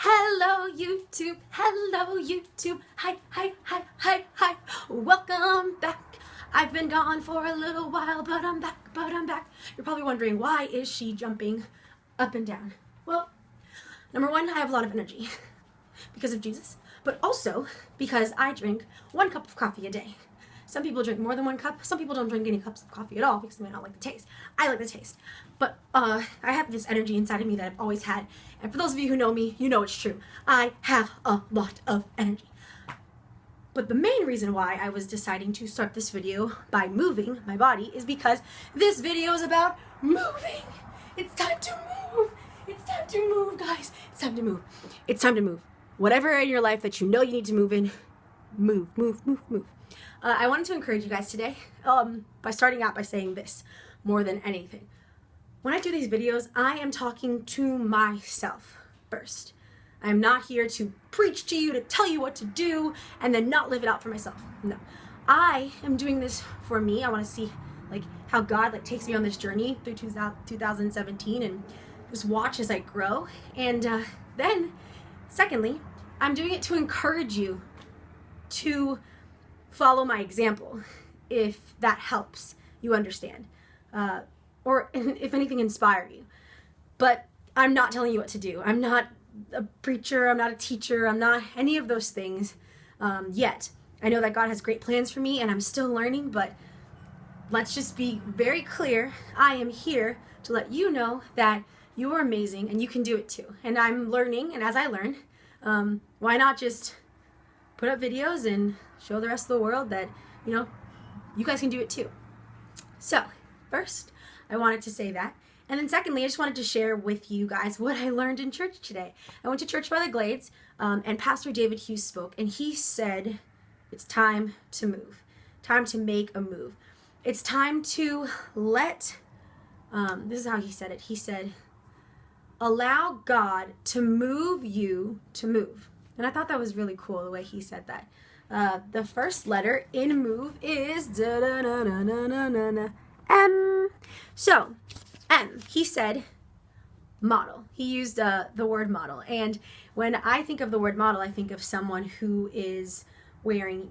Hello YouTube, hello YouTube, hi, hi, hi, hi, hi, welcome back. I've been gone for a little while, but I'm back. You're probably wondering, why is she jumping up and down? Well, number one, I have a lot of energy because of Jesus, but also because I drink 1 cup of coffee a day. Some people drink more than 1 cup. Some people don't drink any cups of coffee at all because they don't like the taste. I like the taste. But I have this energy inside of me that I've always had. And for those of you who know me, you know it's true. I have a lot of energy. But the main reason why I was deciding to start this video by moving my body is because this video is about moving. It's time to move. It's time to move, guys. It's time to move. It's time to move. Whatever in your life that you know you need to move in, move. I wanted to encourage you guys today by starting out by saying this more than anything. When I do these videos, I am talking to myself first. I'm not here to preach to you, to tell you what to do, and then not live it out for myself. No. I am doing this for me. I want to see how God takes me on this journey through 2017 and just watch as I grow. And then, secondly, I'm doing it to encourage you to follow my example, if that helps you understand, or if anything, inspire you. But I'm not telling you what to do. I'm not a preacher, I'm not a teacher, I'm not any of those things yet. I know that God has great plans for me and I'm still learning, but let's just be very clear. I am here to let you know that you are amazing and you can do it too. And I'm learning, and as I learn, why not just put up videos and show the rest of the world that, you guys can do it too. So, first, I wanted to say that. And then secondly, I just wanted to share with you guys what I learned in church today. I went to Church by the Glades, and Pastor David Hughes spoke, and he said, it's time to move. Time to make a move. It's time to let, this is how he said it. He said, allow God to move you to move. And I thought that was really cool the way he said that. The first letter in move is M. So, M. He said model. He used the word model. And when I think of the word model, I think of someone who is wearing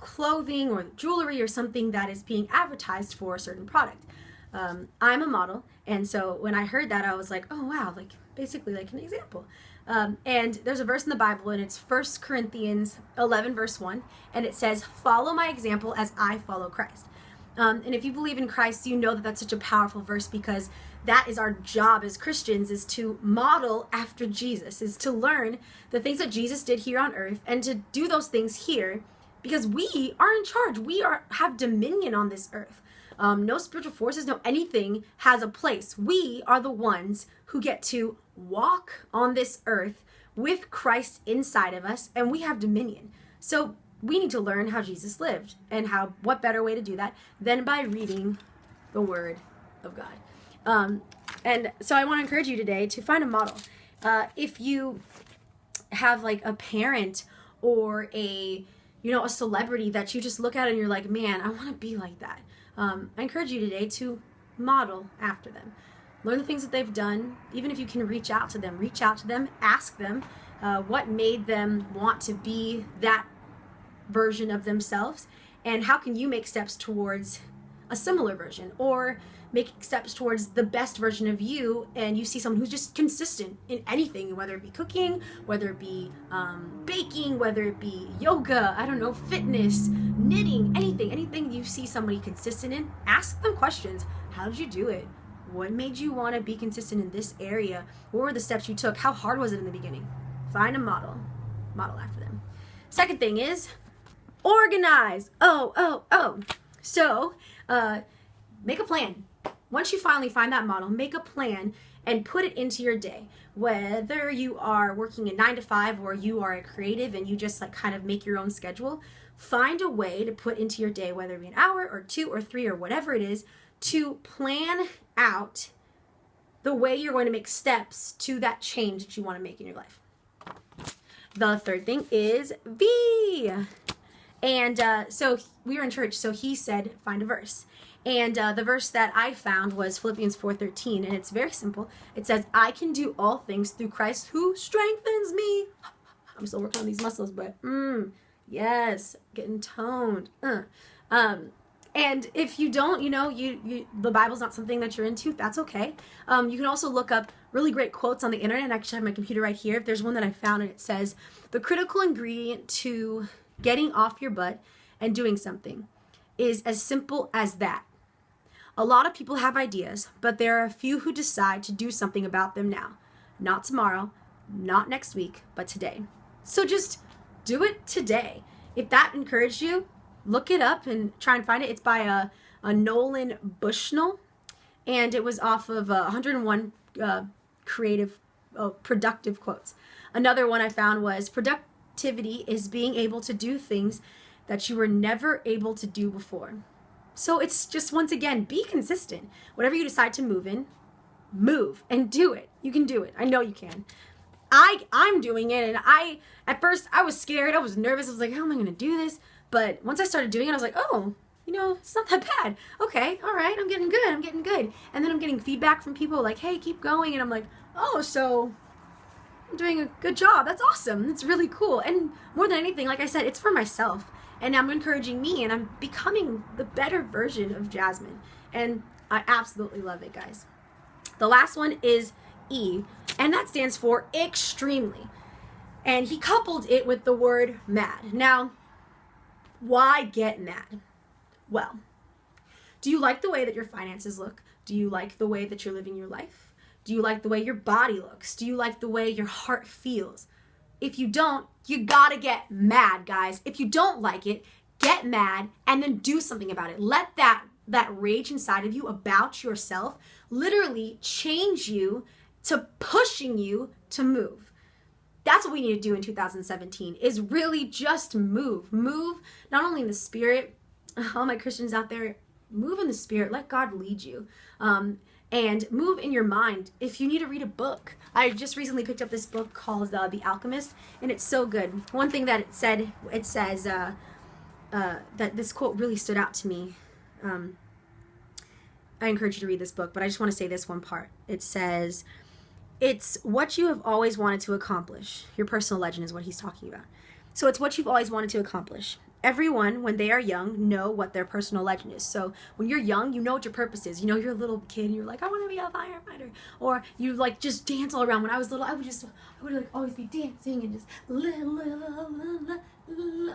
clothing or jewelry or something that is being advertised for a certain product. I'm a model, and so when I heard that, I was like, oh wow, basically an example. And there's a verse in the Bible, and it's 1 Corinthians 11 verse 1, and it says, follow my example as I follow Christ. And if you believe in Christ, you know that that's such a powerful verse, because that is our job as Christians, is to model after Jesus, is to learn the things that Jesus did here on earth and to do those things here, because we are in charge. We have dominion on this earth. No spiritual forces, no anything has a place. We are the ones who get to walk on this earth with Christ inside of us, and we have dominion. So we need to learn how Jesus lived, and what better way to do that than by reading the Word of God. And so I want to encourage you today to find a model. If you have a parent or a celebrity that you just look at and you're like, man, I want to be like that. I encourage you today to model after them. Learn the things that they've done. Even if you can reach out to them, ask them what made them want to be that version of themselves, and how can you make steps towards a similar version, or make steps towards the best version of you. And you see someone who's just consistent in anything, whether it be cooking, whether it be baking, whether it be yoga, fitness, knitting, anything you see somebody consistent in, ask them questions. How did you do it? What made you want to be consistent in this area? What were the steps you took? How hard was it in the beginning? Find a model after them. Second thing is organize. So make a plan. Once you finally find that model, make a plan and put it into your day. Whether you are working a 9 to 5 or you are a creative and you just kind of make your own schedule, find a way to put into your day, whether it be an hour or 2 or 3 or whatever it is, to plan out the way you're going to make steps to that change that you want to make in your life. The third thing is V. And so we were in church, so he said, find a verse. And the verse that I found was Philippians 4:13, and it's very simple. It says, I can do all things through Christ who strengthens me. I'm still working on these muscles, but yes, getting toned. And if you don't, the Bible's not something that you're into, that's okay. You can also look up really great quotes on the internet. I actually have my computer right here. If there's one that I found, and it says, the critical ingredient to getting off your butt and doing something is as simple as that. A lot of people have ideas, but there are a few who decide to do something about them now. Not tomorrow, not next week, but today. So just do it today. If that encouraged you, look it up and try and find it. It's by a Nolan Bushnell, and it was off of 101 productive quotes. Another one I found was, productivity is being able to do things that you were never able to do before. So it's just, once again, be consistent. Whatever you decide to move in, move and do it. You can do it. I know you can. I'm doing it, and at first I was scared. I was nervous. I was like, how am I going to do this? But once I started doing it, I was like, oh, it's not that bad. Okay, all right, I'm getting good. And then I'm getting feedback from people like, hey, keep going. And I'm like, oh, so I'm doing a good job. That's awesome. It's really cool. And more than anything, like I said, it's for myself. And I'm encouraging me, and I'm becoming the better version of Jasmine. And I absolutely love it, guys. The last one is E, and that stands for extremely. And he coupled it with the word mad. Now, why get mad? Well, do you like the way that your finances look? Do you like the way that you're living your life? Do you like the way your body looks? Do you like the way your heart feels? If you don't, you gotta get mad, guys. If you don't like it, get mad and then do something about it. Let that rage inside of you about yourself literally change you to pushing you to move. That's what we need to do in 2017, is really just move. Move not only in the spirit, all my Christians out there, move in the spirit. Let God lead you. And move in your mind. If you need to read a book, I just recently picked up this book called The Alchemist, and it's so good. One thing that it says that this quote really stood out to me. I encourage you to read this book, but I just want to say this one part. It says, it's what you have always wanted to accomplish. Your personal legend is what he's talking about. So it's what you've always wanted to accomplish. Everyone, when they are young, know what their personal legend is. So when you're young, you know what your purpose is. You're a little kid and you're like, I want to be a firefighter. Or you like just dance all around. When I was little, I would like always be dancing and just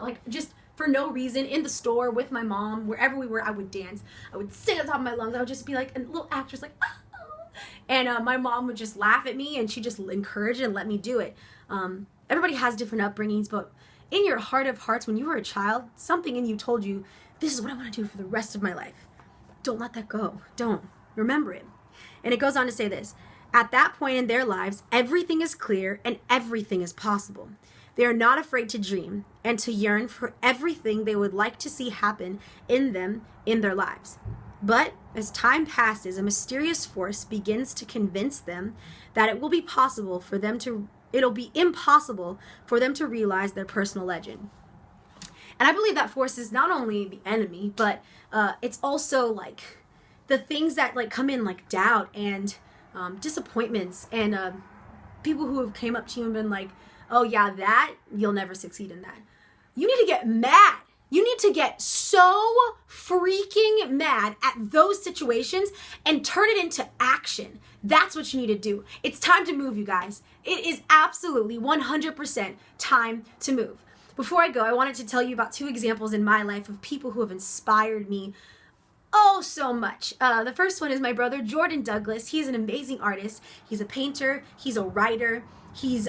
like just for no reason in the store with my mom, wherever we were, I would dance. I would sing on top of my lungs. I would just be like a little actress, like, ah. And my mom would just laugh at me, and she just encouraged and let me do it. Everybody has different upbringings, but in your heart of hearts, when you were a child, something in you told you, this is what I want to do for the rest of my life. Don't let that go. Don't. Remember it. And it goes on to say this. At that point in their lives, everything is clear and everything is possible. They are not afraid to dream and to yearn for everything they would like to see happen in them in their lives. But as time passes, a mysterious force begins to convince them that it'll be impossible for them to realize their personal legend. And I believe that force is not only the enemy, but it's also like the things that like come in, like doubt and disappointments, and people who have came up to you and been like, oh yeah, that you'll never succeed in that. You need to get mad. You need to get so freaking mad at those situations and turn it into action. That's what you need to do. It's time to move, you guys. It is absolutely 100% time to move. Before I go, I wanted to tell you about 2 examples in my life of people who have inspired me oh so much. The first one is my brother, Jordan Douglas. He's an amazing artist. He's a painter. He's a writer. He's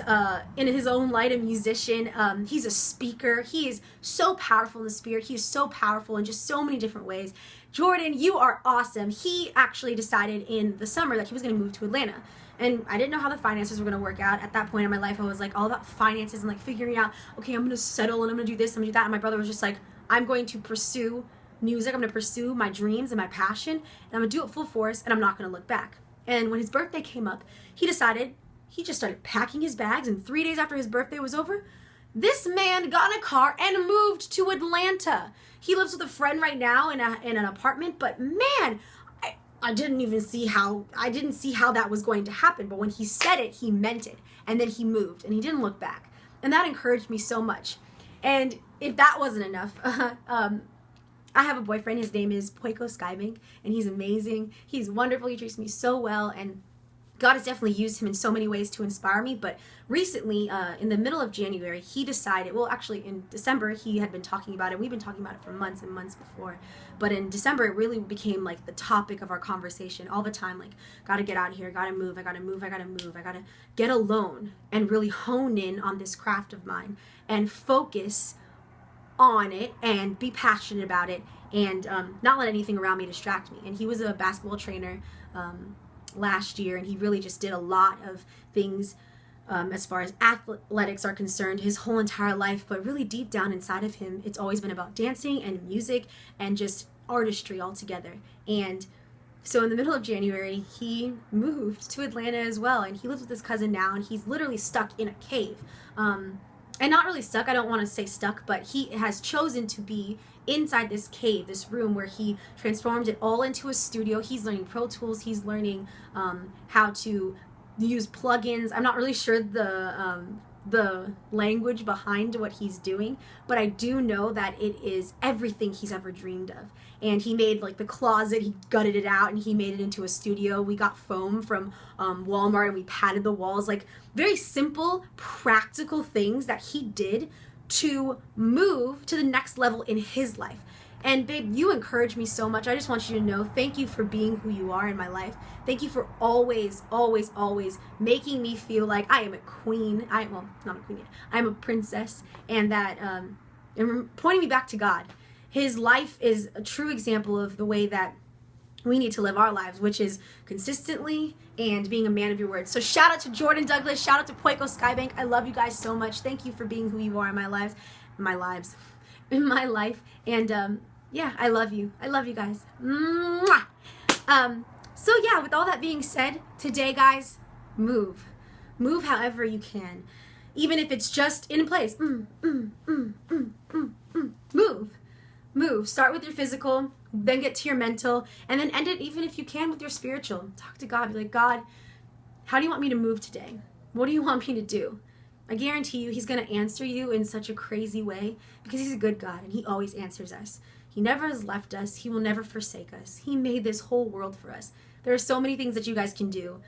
in his own light a musician. He's a speaker. He is so powerful in the spirit. He is so powerful in just so many different ways. Jordan, you are awesome. He actually decided in the summer that he was going to move to Atlanta. And I didn't know how the finances were going to work out. At that point in my life, I was like all about finances and like figuring out, okay, I'm going to settle and I'm going to do this, I'm going to do that. And my brother was just like, I'm going to pursue music. I'm going to pursue my dreams and my passion. And I'm going to do it full force, and I'm not going to look back. And when his birthday came up, he decided, he just started packing his bags, and 3 days after his birthday was over, This man got in a car and moved to Atlanta. He lives with a friend right now in an apartment, but man, I didn't see how that was going to happen. But when he said it, he meant it. And then he moved and he didn't look back. And that encouraged me so much. And if that wasn't enough, I have a boyfriend. His name is Poiko Skybank, and he's amazing. He's wonderful. He treats me so well, and God has definitely used him in so many ways to inspire me. But recently, in the middle of January, he decided, well, actually in December, he had been talking about it. We've been talking about it for months and months before. But in December, it really became like the topic of our conversation all the time. Like, gotta get out of here, gotta move, I gotta move, I gotta move, I gotta get alone and really hone in on this craft of mine and focus on it and be passionate about it and not let anything around me distract me. And he was a basketball trainer last year, and he really just did a lot of things as far as athletics are concerned his whole entire life. But really deep down inside of him, it's always been about dancing and music and just artistry altogether. And so in the middle of January, he moved to Atlanta as well, and he lives with his cousin now, and he's literally stuck in a cave. And not really stuck, I don't want to say stuck, but he has chosen to be inside this cave, this room where he transformed it all into a studio. He's learning Pro Tools, he's learning how to use plugins. I'm not really sure the language behind what he's doing, but I do know that it is everything he's ever dreamed of. And he made like the closet, he gutted it out and he made it into a studio. We got foam from Walmart and we padded the walls. Like very simple, practical things that he did to move to the next level in his life. And babe, you encourage me so much. I just want you to know, thank you for being who you are in my life. Thank you for always, always, always making me feel like I am a queen. Well, not a queen yet. I'm a princess. And that, and pointing me back to God. His life is a true example of the way that we need to live our lives, which is consistently and being a man of your word. So shout out to Jordan Douglas. Shout out to Poiko Skybank. I love you guys so much. Thank you for being who you are in my life. And yeah, I love you. I love you guys. Mwah! So yeah, with all that being said, today, guys, move. Move however you can. Even if it's just in place. Move. Move. Start with your physical, then get to your mental, and then end it, even if you can, with your spiritual. Talk to God. Be like, God, how do you want me to move today? What do you want me to do? I guarantee you he's going to answer you in such a crazy way because he's a good God and he always answers us. He never has left us. He will never forsake us. He made this whole world for us. There are so many things that you guys can do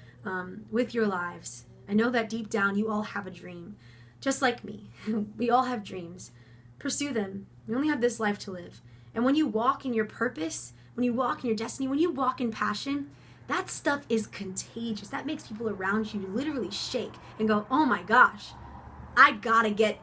with your lives. I know that deep down you all have a dream, just like me. We all have dreams. Pursue them. We only have this life to live. And when you walk in your purpose, when you walk in your destiny, when you walk in passion, that stuff is contagious. That makes people around you literally shake and go, oh my gosh, I gotta get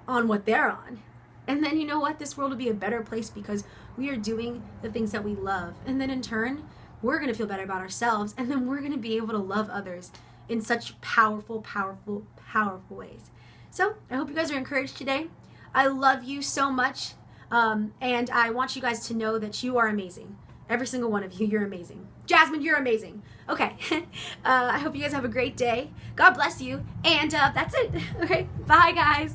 on what they're on. And then you know what? This world will be a better place because we are doing the things that we love. And then in turn, we're gonna feel better about ourselves. And then we're gonna be able to love others in such powerful, powerful, powerful ways. So I hope you guys are encouraged today. I love you so much. And I want you guys to know that you are amazing. Every single one of you, you're amazing. Jasmine, you're amazing. Okay. I hope you guys have a great day. God bless you. And that's it. Okay. Bye, guys.